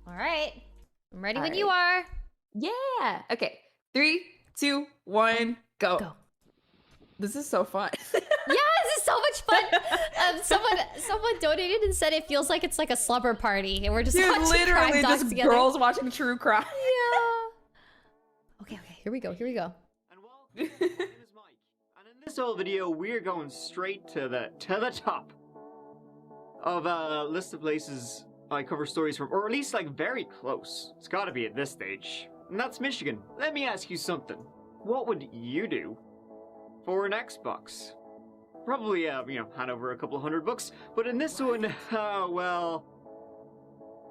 All right. I'm ready All when right. you are. Yeah. Okay. 3, 2, 1, go. Go. This is so fun. Yeah, this is so much fun. Someone donated and said it feels like it's like a slumber party, and we're just Dude, watching literally crime docs just together. girls watching true crime. Yeah. Okay. Here we go. And welcome. My name is Mike, and in this whole video, we're going straight to the top of a list of places I cover stories from, or at least like very close. It's got to be at this stage, and that's Michigan. Let me ask you something. What would you do for an Xbox? Probably, hand over a couple $100, but in this one, well,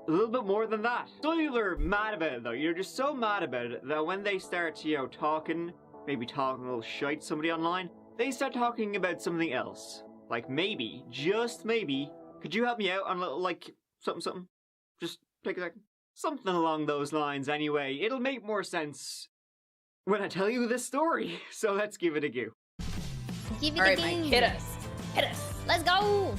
a little bit more than that. Some people are mad about it though. You're just so mad about it that when they start, talking, maybe talking a little shite to somebody online, they start talking about something else. Like maybe, just maybe, could you help me out on a little, like, something? Just take a second. Something along those lines anyway. It'll make more sense when I tell you this story. So let's give it a go. Give it All a right, Mike, game. hit us. Hit us. Let's go.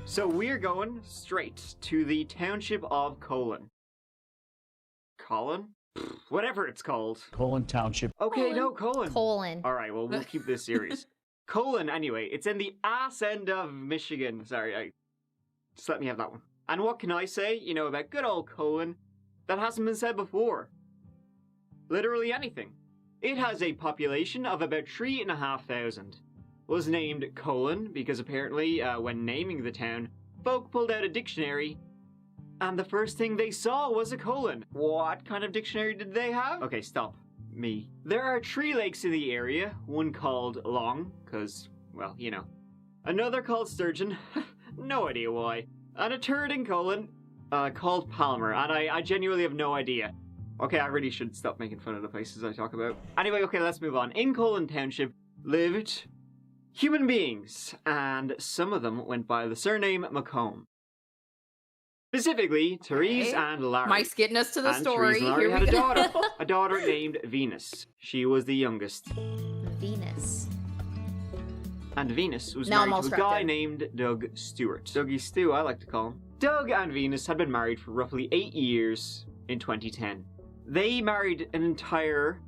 So we're going straight to the township of Colon. Colon? Whatever it's called. Colon Township. Okay, no, Colon. Colon. Alright, well, we'll keep this serious. Colon, anyway, it's in the ass end of Michigan. Sorry, just let me have that one. And what can I say, about good old Colon that hasn't been said before? Literally anything. It has a population of about 3,500. Was named Colon because apparently, when naming the town, folk pulled out a dictionary and the first thing they saw was a colon. What kind of dictionary did they have? Okay, stop. Me. There are 3 lakes in the area, one called Long, cause, well, Another called Sturgeon, no idea why. And a third in Colon, called Palmer, and I genuinely have no idea. Okay, I really should stop making fun of the places I talk about. Anyway, okay, let's move on. In Colon Township lived human beings, and some of them went by the surname McComb. Specifically, Therese and Larry. Mike's getting us to the story. Therese and Larry Here had we a go. daughter, a daughter named Venus. She was the youngest. Venus. And Venus was Now I'm married all to a strapped guy in. named Doug Stewart. Dougie Stew, I like to call him. Doug and Venus had been married for roughly 8 years in 2010. They married an entire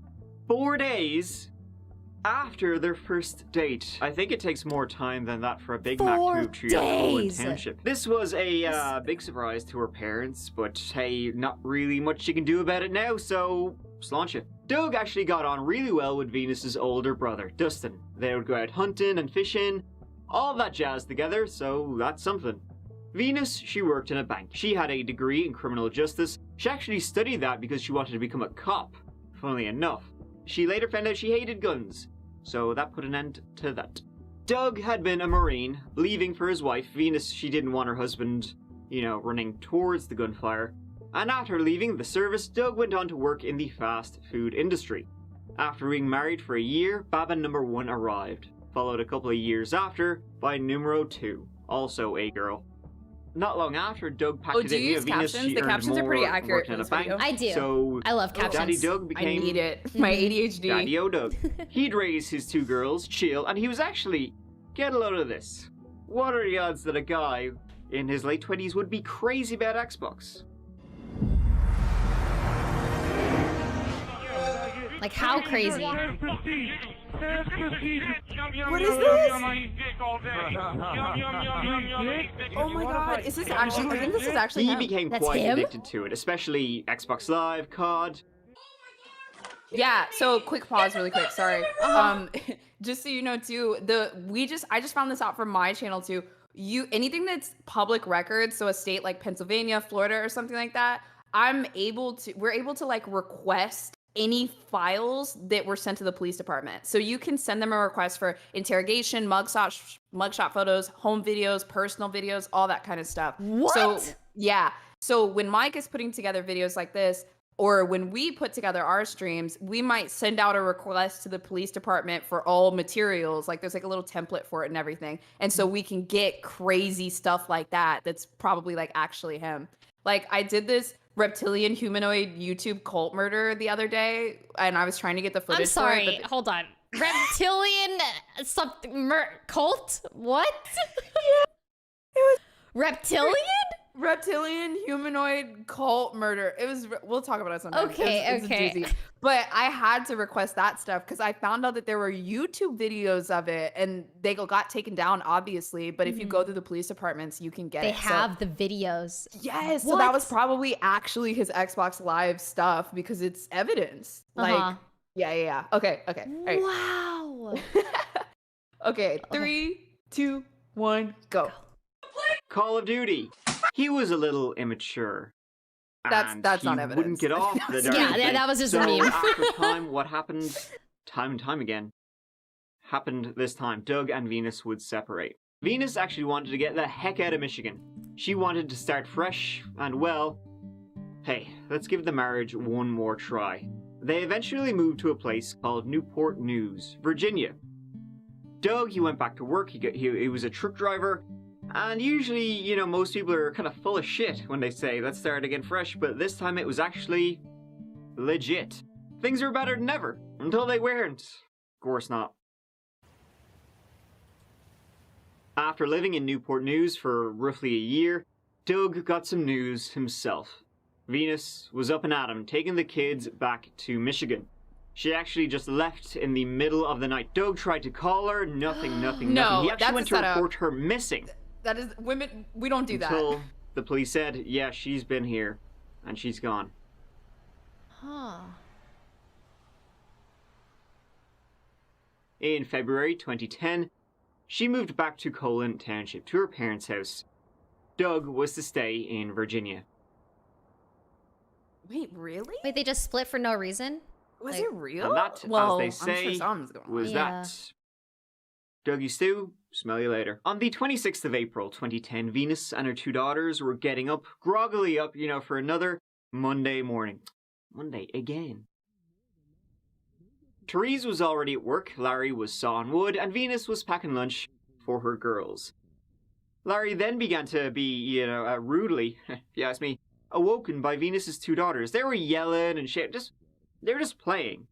4 days after their first date. I think it takes more time than that for a Big Mac 4 to treat a Colon days. Township. This was a big surprise to her parents, but hey, not really much you can do about it now, so sláinte. Doug actually got on really well with Venus's older brother, Dustin. They would go out hunting and fishing, all that jazz together, so that's something. Venus, she worked in a bank. She had a degree in criminal justice. She actually studied that because she wanted to become a cop, funnily enough. She later found out she hated guns, so that put an end to that. Doug had been a Marine, leaving for his wife. Venus, she didn't want her husband, running towards the gunfire. And after leaving the service, Doug went on to work in the fast food industry. After being married for a year, Babin number 1 arrived, followed a couple of years after by numero 2, also a girl. Not long after, Doug packed it do in. you use Venus, captions? she The earned captions are pretty more accurate working for in a this bank, video. I do. So I love captions. Daddy Doug I became need it. My ADHD. Daddy O-Doug. He'd raise his 2 girls, chill, and he was actually, get a load of this. What are the odds that a guy in his late 20s would be crazy about Xbox? Like how crazy? What is this? Oh my god, is this actually? I think this is actually He him. became That's quite him? addicted to it, especially Xbox Live, COD. Yeah, so quick pause really quick, sorry. Just so you know too, I just found this out from my channel too. Anything that's public records, so a state like Pennsylvania, Florida or something like that, we're able to like request any files that were sent to the police department. So you can send them a request for interrogation, mugshot photos, home videos, personal videos, all that kind of stuff. What? So yeah. So when Mike is putting together videos like this, or when we put together our streams, we might send out a request to the police department for all materials. Like there's like a little template for it and everything. And so we can get crazy stuff like that. That's probably like actually him. Like I did this reptilian humanoid YouTube cult murder the other day, and I was trying to get the footage. I'm sorry. For it, but Hold on. Reptilian something cult? What? It was Reptilian? reptilian humanoid cult murder. It was. We'll talk about it sometime. Okay, It was okay. a doozy. But I had to request that stuff because I found out that there were YouTube videos of it, and they got taken down, obviously. But if you go to the police departments, you can get They it. have the videos. Yes, so that was What? probably actually his Xbox Live stuff because it's evidence. Like, yeah. Okay. All right. Wow. Okay, 3, 2, 1, go. Call of Duty. He was a little immature. That's and not he evidence. wouldn't get off the darn Yeah, thing. that was just a so meme. after time, what happened time and time again happened this time. Doug and Venus would separate. Venus actually wanted to get the heck out of Michigan. She wanted to start fresh, and well, hey, let's give the marriage one more try. They eventually moved to a place called Newport News, Virginia. Doug, he went back to work. He was a truck driver. And usually, you know, most people are kind of full of shit when they say, let's start again fresh, but this time it was actually legit. Things were better than ever, until they weren't. Of course not. After living in Newport News for roughly a year, Doug got some news himself. Venus was up and at him, taking the kids back to Michigan. She actually just left in the middle of the night. Doug tried to call her, nothing. No, He actually that's went a to setup. report her missing. That is women. We don't do that. Until the police said, yeah, she's been here, and she's gone. Huh. In February 2010, she moved back to Colon Township to her parents' house. Doug was to stay in Virginia. Wait, really? Wait, they just split for no reason? Was like- it real? And that, well, as they I'm sure say, something's going on. was Yeah. that. Dougie Stew, smell you later. On the 26th of April 2010, Venus and her two daughters were getting up, groggily up, you know, for another Monday morning. Monday again. Therese was already at work, Larry was sawing wood, and Venus was packing lunch for her girls. Larry then began to be, you know, rudely, if you ask me, awoken by Venus's two daughters. They were yelling and shit, they were just playing.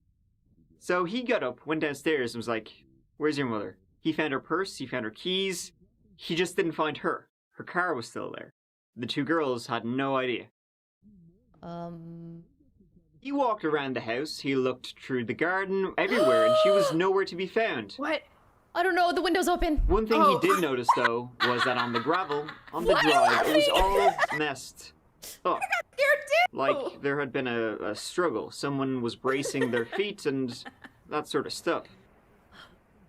So he got up, went downstairs, and was like, where's your mother? He found her purse, he found her keys, he just didn't find her. Her car was still there. The two girls had no idea. He walked around the house, he looked through the garden, everywhere, and she was nowhere to be found. What? I don't know, the window's open. One thing Oh. he did notice, though, was that on the gravel, on the Why are you drive, it was laughing? all messed up. Scared too. Like there had been a struggle. Someone was bracing their feet and that sort of stuff.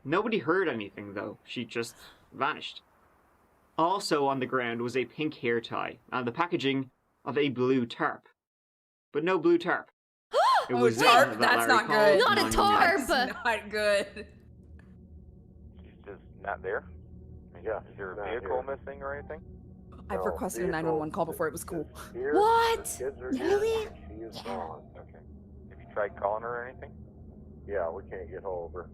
Nobody heard anything, though. She just vanished. Also on the ground was a pink hair tie and the packaging of a blue tarp. But no blue tarp. It was tarp? that That's Larry not called good. Not a 911. tarp. That's not good. She's just not there? Yeah, Is there not a vehicle here. missing or anything? I've No, requested a vehicle 911 call before it was cool. Here, What? the kids are Really? here, she is gone. Okay. Have you tried calling her or anything? Yeah, we can't get hold of her.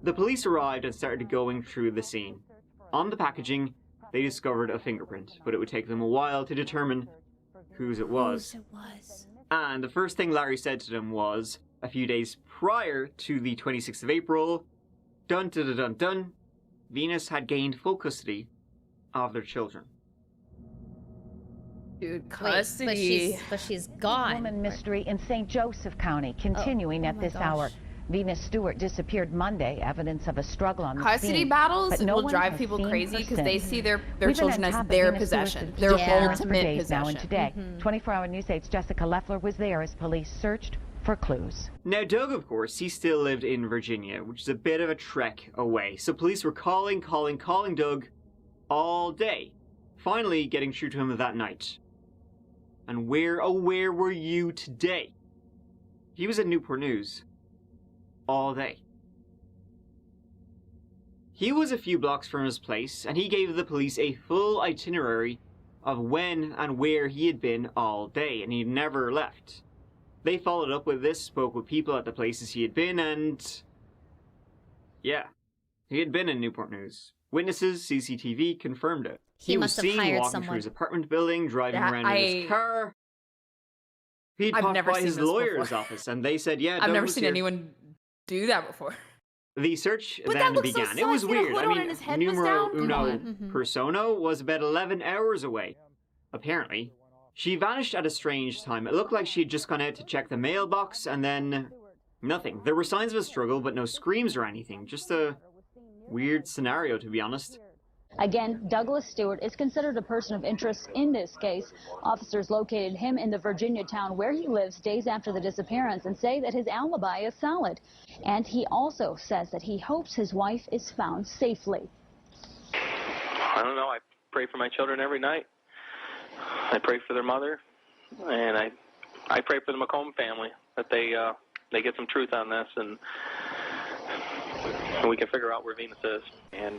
The police arrived and started going through the scene. On the packaging, they discovered a fingerprint, but it would take them a while to determine whose it was. Whose it was. And the first thing Larry said to them was, a few days prior to the 26th of April, dun dun dun dun dun, Venus had gained full custody of their children. Dude, Wait, custody. but she's gone. Woman mystery in St. Joseph County continuing Oh at my this gosh. hour. Venus Stewart disappeared Monday, evidence of a struggle on the Custody scene. battles but no will one drive has people seen crazy her because they since. see their We've been children on as top of their Venus Stewart's possession, their disappearance for ultimate days now, and possession. today, Mhm. 24-hour News 8's Jessica Leffler was there as police searched for clues. Now, Doug, of course, he still lived in Virginia, which is a bit of a trek away. So police were calling Doug all day, finally getting through to him that night. And where were you today? He was at Newport News all day. He was a few blocks from his place, and he gave the police a full itinerary of when and where he had been all day, and he never left. They followed up with this, spoke with people at the places he had been, and yeah, he had been in Newport News. Witnesses, CCTV confirmed it. He was must have seen hired walking someone. through his apartment building, driving Yeah, around in his car. He'd I've popped never by seen his this lawyer's before. office, and they said, yeah, I've Doug never was seen here. anyone do that before. The search But that then looks so began. It was sus. He had a weird. hood I on mean, and his head was numero down. Come uno on. persona was about 11 hours away. Apparently, she vanished at a strange time. It looked like she had just gone out to check the mailbox, and then nothing. There were signs of a struggle, but no screams or anything. Just a weird scenario, to be honest. Again, Douglas Stewart is considered a person of interest in this case. Officers located him in the Virginia town where he lives days after the disappearance and say that his alibi is solid. And he also says that he hopes his wife is found safely. I don't know. I pray for my children every night. I pray for their mother, and I pray for the McComb family that they get some truth on this, and we can figure out where Venus is. And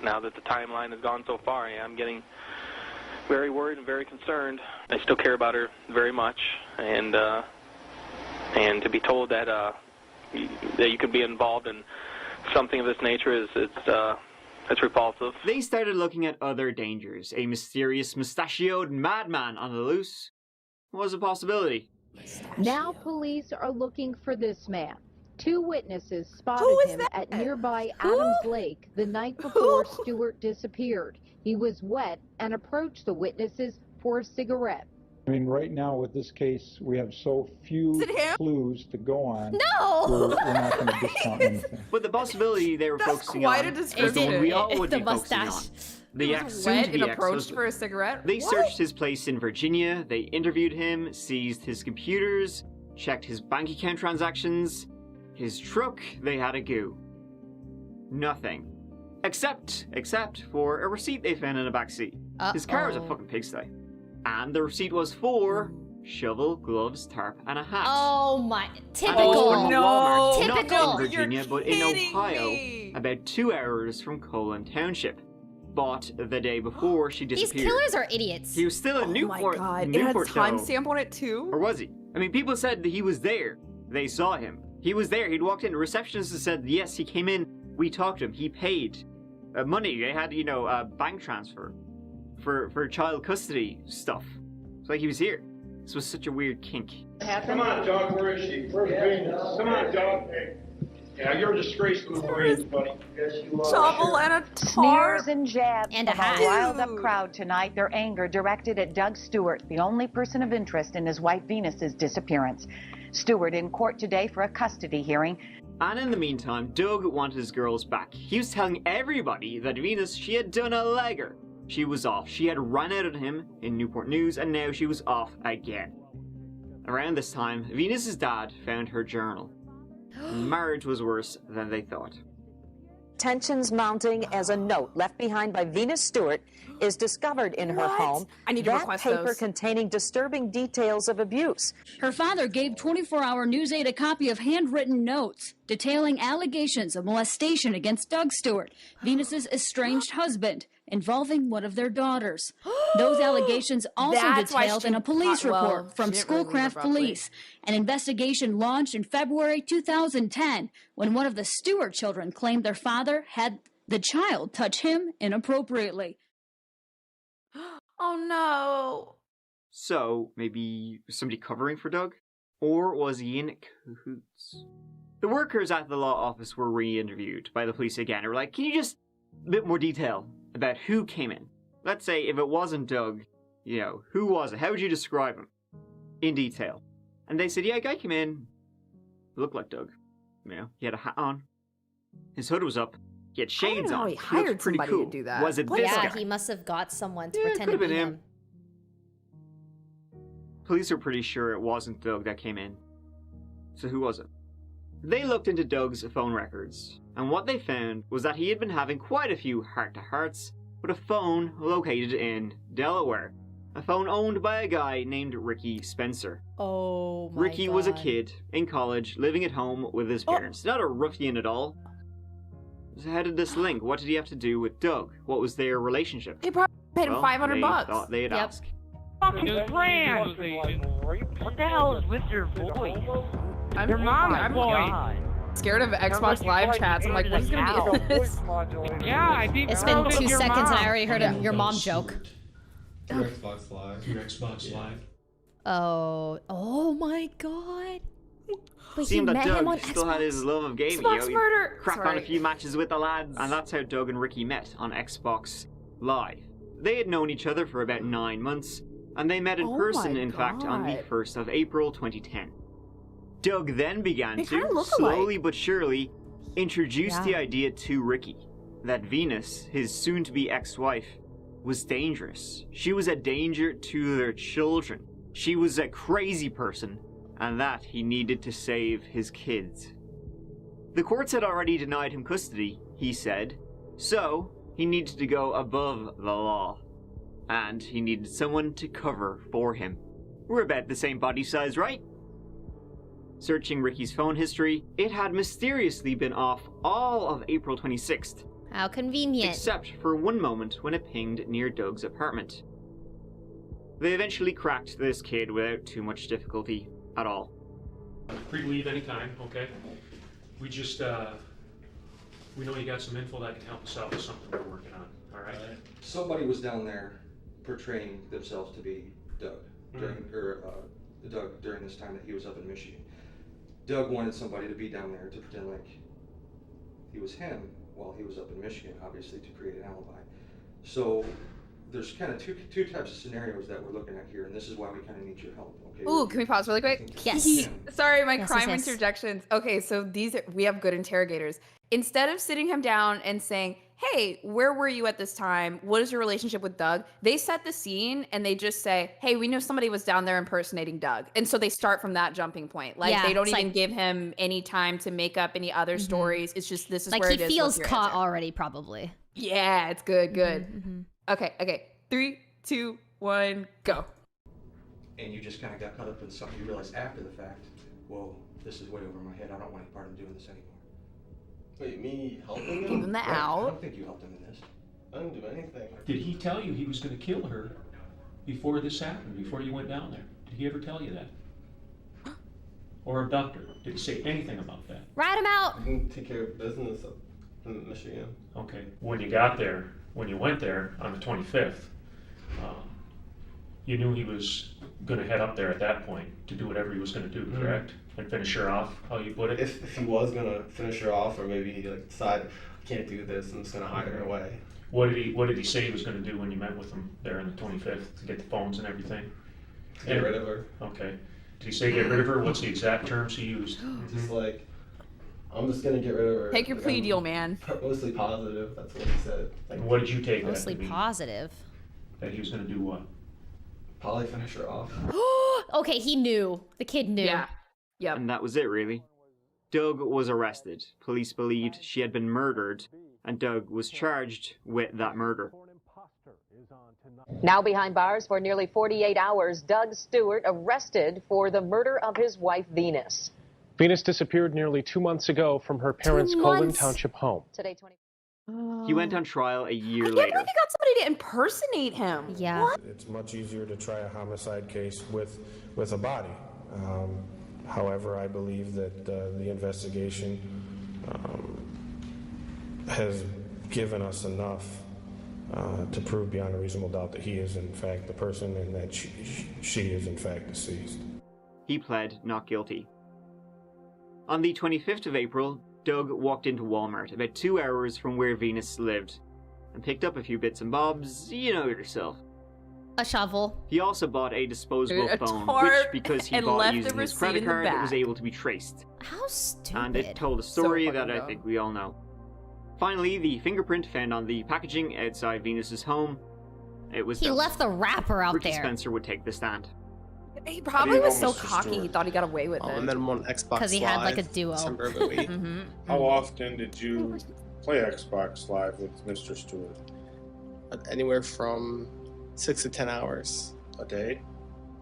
now that the timeline has gone so far, I'm getting very worried and very concerned. I still care about her very much, and to be told that you could be involved in something of this nature it's repulsive. They started looking at other dangers. A mysterious mustachioed madman on the loose was a possibility. Now police are looking for this man. 2 witnesses spotted him at nearby Adams Lake the night before Stewart disappeared. He was wet and approached the witnesses for a cigarette. I mean, right now with this case, we have so few clues to go on. No! We're not going to discount anything. But the possibility they were focusing quite on a was the one we all would the be focusing on. mustache. The He ex, was soon wet to and be approached ex-husband. for a cigarette. They What? searched his place in Virginia, they interviewed him, seized his computers, checked his bank account transactions, his truck, they had a go. Nothing. Except for a receipt they found in a backseat. His car was a fucking pigsty. And the receipt was for shovel, gloves, tarp, and a hat. Oh my, And it was typical. from no. Walmart, not Typical. in Virginia, You're but in kidding Ohio, me. about 2 hours from Colon Township. Bought the day before she These disappeared. killers are idiots. He was still in Oh my Newport. god, it had Newport, though. timestamp on it too? Or was he? I mean, people said that he was there. They saw him. He was there. He'd walked in. The receptionist said, yes, he came in. We talked to him. He paid money. They had, a bank transfer for child custody stuff. It's like he was here. This was such a weird kink. Come on, Doug. Where is she? Where's Venus? Come on, Doug. Yeah, you're a disgrace to the Marines, buddy. Yes, you are. Shovel and a Sneers tarp. and jabs And a from hat. a riled-up Dude. crowd tonight, their anger directed at Doug Stewart, the only person of interest in his wife Venus's disappearance. Stewart in court today for a custody hearing. And in the meantime, Doug wanted his girls back. He was telling everybody that Venus, she had done a legger. She was off. She had run out on him in Newport News, and now she was off again. Around this time, Venus's dad found her journal. Marriage was worse than they thought. Tensions mounting as a note left behind by Venus Stewart is discovered in her What? home. I need to that request paper those. containing disturbing details of abuse. Her father gave 24-hour News 8 a copy of handwritten notes detailing allegations of molestation against Doug Stewart, Venus's estranged husband, involving one of their daughters. Those allegations also That's why detailed she in a police well, report she from didn't really leave Schoolcraft abruptly. Police. An investigation launched in February 2010 when one of the Stewart children claimed their father had the child touch him inappropriately. Oh no. So, maybe somebody covering for Doug? Or was he in cahoots? The workers at the law office were re-interviewed by the police again. They were like, can you just a bit more detail about who came in? Let's say if it wasn't Doug, who was it? How would you describe him? In detail. And they said, yeah, a guy came in, looked like Doug. He had a hat on. His hood was up. He had shades know on. how he looked hired pretty somebody cool. to do that. Was it What this Yeah, guy? he must have got someone to Yeah, it pretend to could've be been him. Police are pretty sure it wasn't Doug that came in. So who was it? They looked into Doug's phone records, and what they found was that he had been having quite a few heart-to-hearts with a phone located in Delaware. A phone owned by a guy named Ricky Spencer. Oh my Ricky was a kid in college, living at home with his parents. Not a ruffian at all. So how did this link? What did he have to do with Doug? What was their relationship? He probably paid him Well, $500 they bucks. thought they'd Yep. ask. Fucking brand! What the hell is with your voice? I'm Your mom's I'm voice! scared of Xbox Live chats. I'm like, what's gonna be in this? Yeah, I think It's been 2 seconds and I already heard your mom joke. Your Xbox Live. Your Xbox Live. Oh my god. But Seemed he that met him on Doug still had his love of gaming. Xbox He'd murder. crack on Sorry. a few matches with the lads, and that's how Doug and Ricky met on Xbox Live. They had known each other for about 9 months, and they met in Oh person, my in fact, on the God. 1st of April 2010. Doug then began They kinda to, look slowly alike. but surely, introduce the Yeah. idea to Ricky that Venus, his soon-to-be ex-wife, was dangerous. She was a danger to their children. She was a crazy person, and that he needed to save his kids. The courts had already denied him custody, he said, so he needed to go above the law. And he needed someone to cover for him. We're about the same body size, right? Searching Ricky's phone history, it had mysteriously been off all of April 26th, How convenient. except for one moment when it pinged near Doug's apartment. They eventually cracked this kid without too much difficulty at all. Free to leave anytime, okay? We just, we know you got some info that can help us out with something we're working on, all right? Somebody was down there portraying themselves to be Doug during this time that he was up in Michigan. Doug wanted somebody to be down there to pretend like he was him while he was up in Michigan, obviously to create an alibi. So there's kind of two types of scenarios that we're looking at here, and this is why we kind of need your help. Okay. Ooh, can we pause really quick? Yes. Sorry, my Yes, crime yes, yes. interjections. Okay, so we have good interrogators. Instead of sitting him down and saying, hey, where were you at this time? What is your relationship with Doug? They set the scene and they just say, hey, we know somebody was down there impersonating Doug. And so they start from that jumping point. Like Yeah, they don't it's even like- give him any time to make up any other stories. It's just, this is Like where he it is. feels What's your caught answer? already, probably. Yeah, it's good, good. Mm-hmm. Okay. 3, 2, 1, go. And you just kind of got caught up in something you realized after the fact, whoa, this is way over my head. I don't want any part of doing this anymore. Wait, me helping Give him? him the Right, I out. don't think you helped him in this. I didn't do anything. Did he tell you he was gonna kill her before this happened, before you went down there? Did he ever tell you that? Or abduct her? Did he say anything about that? Rat him out. I can take care of business up in Michigan. Okay, when you got there, when you went there on the 25th, you knew he was gonna head up there at that point to do whatever he was gonna do, correct? And finish her off, how you put it? If he was gonna finish her off, or maybe he like decide I can't do this, I'm just gonna hide her away. What did he say he was gonna do when you met with him there on the 25th to get the phones and everything? Get rid of her. Okay. Did he say get rid of her? What's the exact terms he used? Just like, I'm just gonna get rid of her. Take your Like, plea I'm deal, man. Mostly positive, that's what he said. Like, And what did you take Mostly that to be? positive. That he was gonna do what? probably finish her off. Okay, he knew. The kid knew. Yeah. Yep. And that was it, really. Doug was arrested. Police believed she had been murdered, and Doug was charged with that murder. Now behind bars for nearly 48 hours, Doug Stewart arrested for the murder of his wife, Venus. Venus disappeared nearly 2 months ago from her parents' 2 Colin months? Township home. Today, He went on trial a year I can't later. believe he got somebody to impersonate him. Yeah. What? It's much easier to try a homicide case with a body. However, I believe that the investigation has given us enough to prove beyond a reasonable doubt that he is in fact the person and that she is in fact deceased. He pled not guilty. On the 25th of April, Doug walked into Walmart about 2 hours from where Venus lived and picked up a few bits and bobs, you know yourself. A shovel. He also bought a disposable A phone, tarp which, because he and bought left using the his receipt credit in the card, it was back. able to be traced. How stupid. And it told a story So that fucking I dumb. think we all know. Finally, the fingerprint found on the packaging outside Venus's home, it was He Doug's. left the wrapper out Ricky there. Spencer would take the stand. He How probably do you was know so Mr. cocky he Stewart? thought he got away with I it. met him on Xbox 'Cause he had, like, a Live, duo. December of 08. How often did you play Xbox Live with Mr. Stewart? Anywhere from 6 to 10 hours. A day?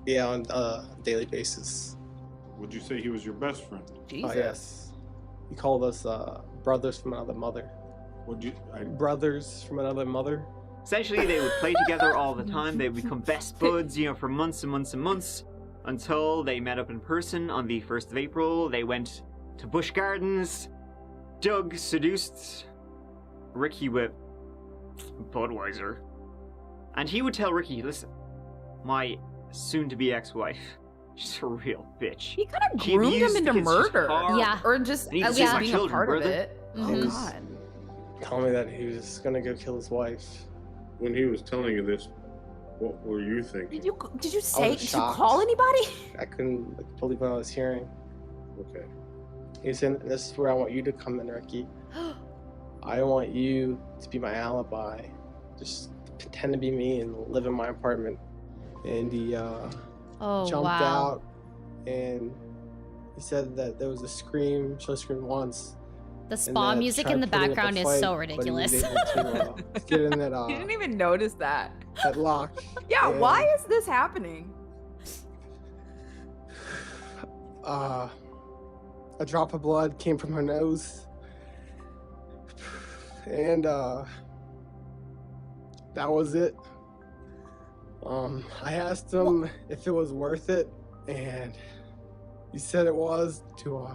Yeah, on a daily basis. Would you say he was your best friend? Jesus. Oh, yes. He called us brothers from another mother. Would you? Brothers from another mother. Essentially, they would play together all the time. They would become best buds, for months and months and months, until they met up in person on the 1st of April. They went to Busch Gardens. Doug seduced Ricky with Budweiser. And he would tell Ricky, listen, my soon-to-be ex-wife. She's a real bitch. He kind of She groomed abused him the into kids just murder. hard. Yeah. Or just And he at can least see my being a children, part of brother. it. He Oh, was God. telling me that he was just gonna go kill his wife. When he was telling you this, what were you thinking? Did you say, was did you shocked. call anybody? I couldn't believe what I was hearing. Okay. He said, "This is where I want you to come in, Ricky. I want you to be my alibi. Just pretend to be me and live in my apartment." And he Oh, jumped wow. out, and he said that there was a scream. She screamed once. The and spa that music tried in the putting up a background is fight, so but he was ridiculous. able to, get in that You didn't even notice that. that lock. Yeah, and, why is this happening? a drop of blood came from her nose, and that was it. I asked him if it was worth it, and he said it was, to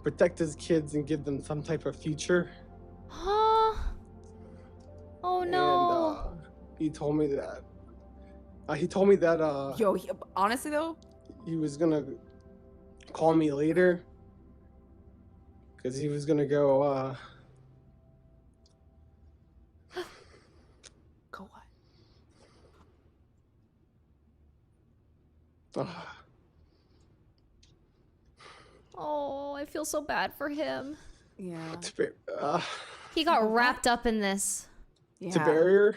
protect his kids and give them some type of future. Huh? Oh no. And he told me that. He told me that Yo, honestly though, he was gonna call me later because he was gonna go go what? Oh, I feel so bad for him. Yeah. He got wrapped up in this. It's a barrier.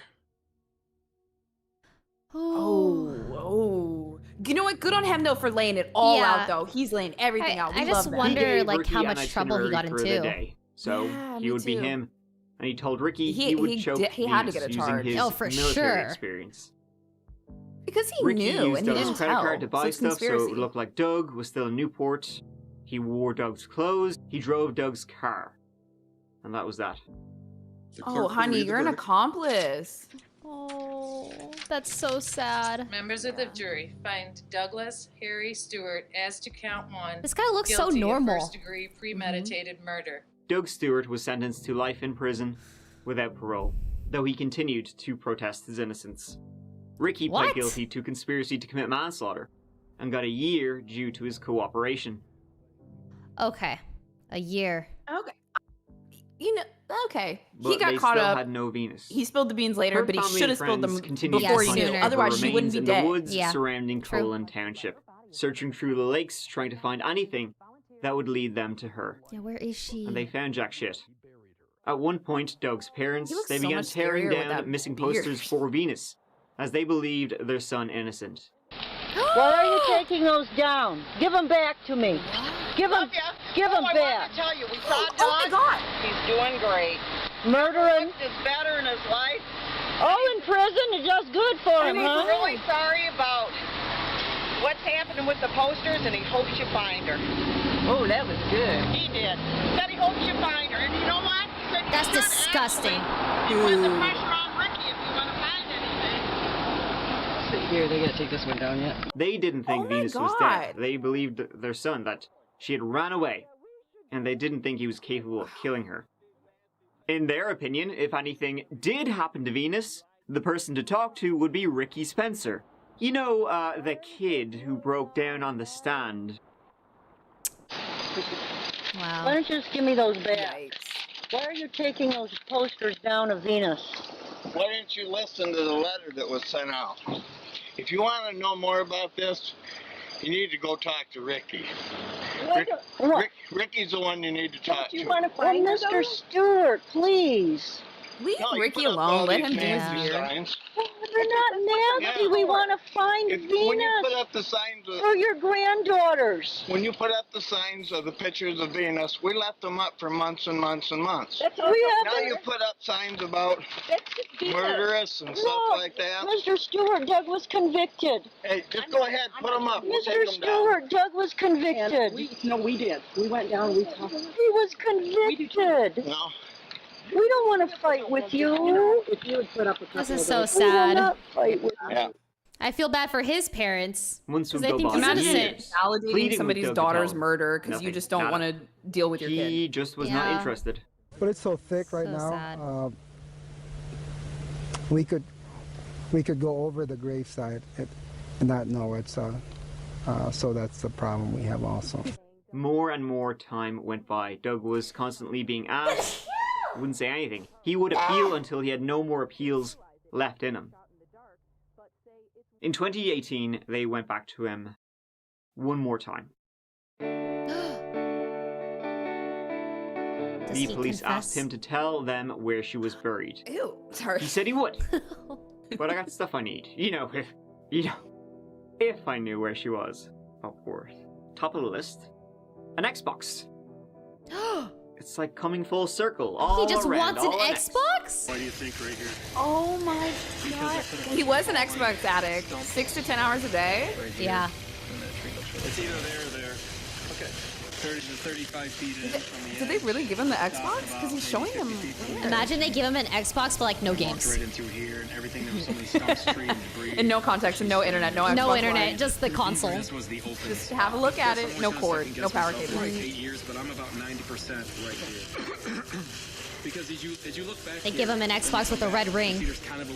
Oh. You know what? Good on him though for laying it all Yeah. out though. He's laying everything out. We I just love that. wonder, He gave like, Ricky how an much trouble he got itinerary for the into. day. So Yeah, he me would be too. him, and he told Ricky He- he would he choke did- he had to Venus get a using charge. his Oh, for military sure. experience. Because he Ricky knew used and he Doug's didn't credit tell. card to buy it's stuff, so it conspiracy. would look like Doug was still in Newport. He wore Doug's clothes. He drove Doug's car, and that was that. Oh, honey, you're an accomplice. Oh, that's so sad. Members of the jury find Douglas Harry Stewart as to count 1. This guy looks so guilty of normal. First-degree premeditated murder. Doug Stewart was sentenced to life in prison without parole, though he continued to protest his innocence. Ricky What? pled guilty to conspiracy to commit manslaughter and got a year due to his cooperation. Okay, a year. Okay. You know, okay. But he got they caught still up. had no Venus. He spilled the beans later, Her but he family should and have spilled them friends continued before to he find knew. her Otherwise, she wouldn't remains be in dead. the woods Yeah. surrounding True. Colin Township, searching through the lakes, trying to find anything that would lead them to her. Yeah, where is she? And they found jack shit. At one point, Doug's parents, He looks they so began much tearing scarier with down that missing beard. posters for Venus, as they believed their son innocent. Why are you taking those down? Give them back to me. Give them I back. wanted to tell you, we saw Doug. Oh my God! He's doing great. Murdering. Is better in his life. Oh, in prison is just good for And him, he's huh? really sorry about what's happening with the posters, and he hopes you find her. Oh, that was good. He did. He said he hopes you find her, and you know what? He said you That's should disgusting. actually put the pressure on Ricky if you want to find anything. Here, they gotta take this one down yet. They didn't think Oh my Venus was dead. God. They believed their son that she had run away, and they didn't think he was capable of killing her. In their opinion, if anything did happen to Venus, the person to talk to would be Ricky Spencer. You know, the kid who broke down on the stand. Wow. Why don't you just give me those back? Why are you taking those posters down of Venus? Why didn't you listen to the letter that was sent out? If you want to know more about this, you need to go talk to Ricky. Ricky's the one you need to talk to. find Mr. Stewart, please. Leave No, you Ricky put up all alone. Let these him do his nasty beard. signs. We're not nasty. We want to find When you Venus put up the signs for your granddaughters. when you put up the signs of the pictures of Venus, we left them up for months and months and months. We Now haven't. you put up signs about murderous and stuff Look, like that. Mr. Stewart, Doug was convicted. Hey, just go ahead, put them up. We'll Mr. take them down. Stewart, Doug was convicted. we did. We went down. We talked. He was convicted. No. We don't want to fight with you. If you would put up a This is so We will sad. not fight with you. Yeah. I feel bad for his parents. Once Because we I go think by he's Imagine innocent. validating Pleading with somebody's Doug to daughter's tell him. murder because you Nothing. just don't Nada. want to deal with your kid. He just was not Yeah. interested. But it's so thick right So now. sad. We could we could go over the gravesite and not know it. So that's the problem we have also. More and more time went by. Doug was constantly being asked, wouldn't say anything. He would appeal until he had no more appeals left in him. In 2018, they went back to him one more time. The police asked him to tell them where she was buried. Ew, sorry. He said he would. But I got the stuff I need. If I knew where she was, of course. Top of the list, an Xbox. It's like coming full circle. All he just around, wants an all Xbox? Why do you think right here? Oh my god. He was an Xbox addict. 6 to 10 hours a day? Yeah. It's either there or there. Okay. 30 to 35 feet in from the Did they really give him the Xbox? Because he's showing him. Imagine they give him an Xbox, but like no games. Right in through here and everything. There was so many stumps, trees, debris. And no context and no internet, no Xbox. No internet, line. just the console. This was the open. Just have a look at it. No cord, no power cable. Like 8 years, but I'm about 90% right here. Because as you look back, They give him an Xbox with a red ring.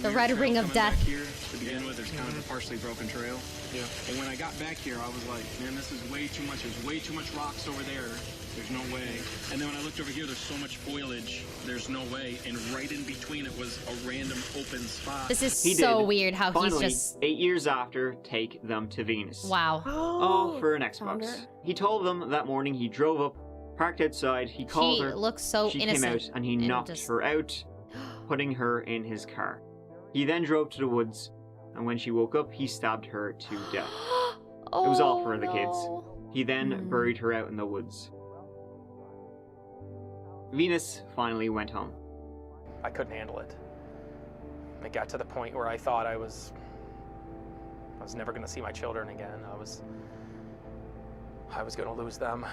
The red ring of death. Here to begin with, there's kind of a partially broken trail. Yeah. And when I got back here, I was like, man, this is way too much. There's way too much rocks over there. There's no way. And then when I looked over here, there's so much foliage. There's no way. And right in between it was a random open spot. This is He so did, weird how finally, he's just... 8 years after, take them to Venus. Wow. All for an Xbox. He told them that morning he drove up, parked outside, he called her. He looks so she innocent. came out and he knocked her out, putting her in his car. He then drove to the woods, and when she woke up, he stabbed her to death. It was all for the kids. He then buried her out in the woods. Venus finally went home. I couldn't handle it. It got to the point where I thought I was never going to see my children again. I was going to lose them,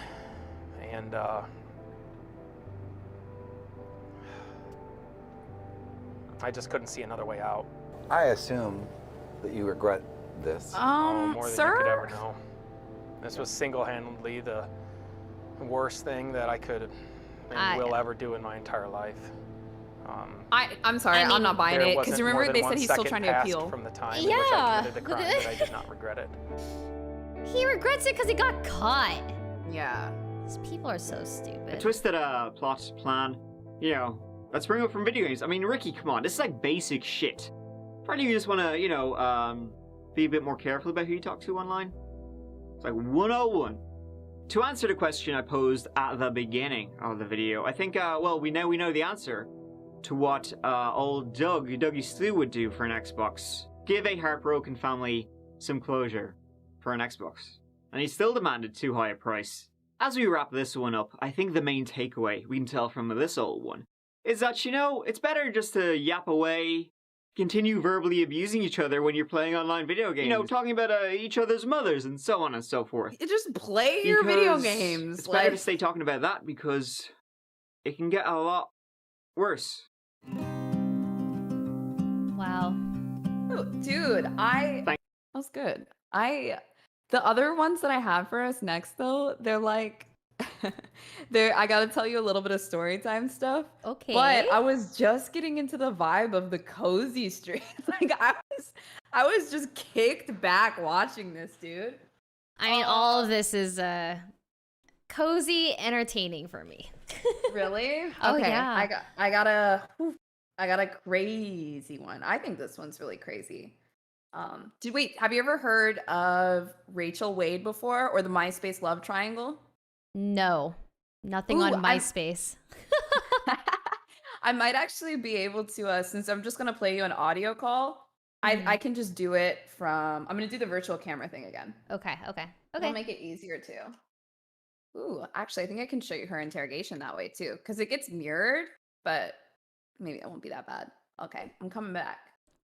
and I just couldn't see another way out. I assume that you regret this. More than you could ever Sir? know. This was single-handedly the worst thing that I could and will ever do in my entire life. I'm sorry, I'm not buying there it. Because wasn't remember, more than they 1 said he's still second trying to passed appeal. from the time in which I committed the crime, but I did not regret it. He regrets it because he got caught. Yeah. These people are so A stupid. twisted plot plan. Let's bring it up from video games. I mean, Ricky, come on, this is like basic shit. Probably you just want to, be a bit more careful about who you talk to online. It's like 101. To answer the question I posed at the beginning of the video, I think, we know the answer to what old Dougie Stew would do for an Xbox. Give a heartbroken family some closure for an Xbox. And he still demanded too high a price. As we wrap this one up, I think the main takeaway we can tell from this old one is that, it's better just to yap away, continue verbally abusing each other when you're playing online video games. Talking about each other's mothers and so on and so forth. You just play your video games. It's better to stay talking about that because it can get a lot worse. Wow. Oh, dude, that was good. The other ones that I have for us next, though, they're like, I gotta tell you a little bit of story time stuff. Okay. But I was just getting into the vibe of the cozy streams. Like I was just kicked back watching this, dude. I mean, all of this is cozy, entertaining for me. Really? Oh, okay. yeah. I got a crazy one. I think this one's really crazy. Have you ever heard of Rachel Wade before, or the MySpace love triangle? No, nothing on MySpace. I might actually be able to, since I'm just gonna play you an audio call, I can just do it from, I'm gonna do the virtual camera thing again. Okay. It'll make it easier too. Ooh, actually, I think I can show you her interrogation that way too, because it gets mirrored, but maybe it won't be that bad. Okay, I'm coming back.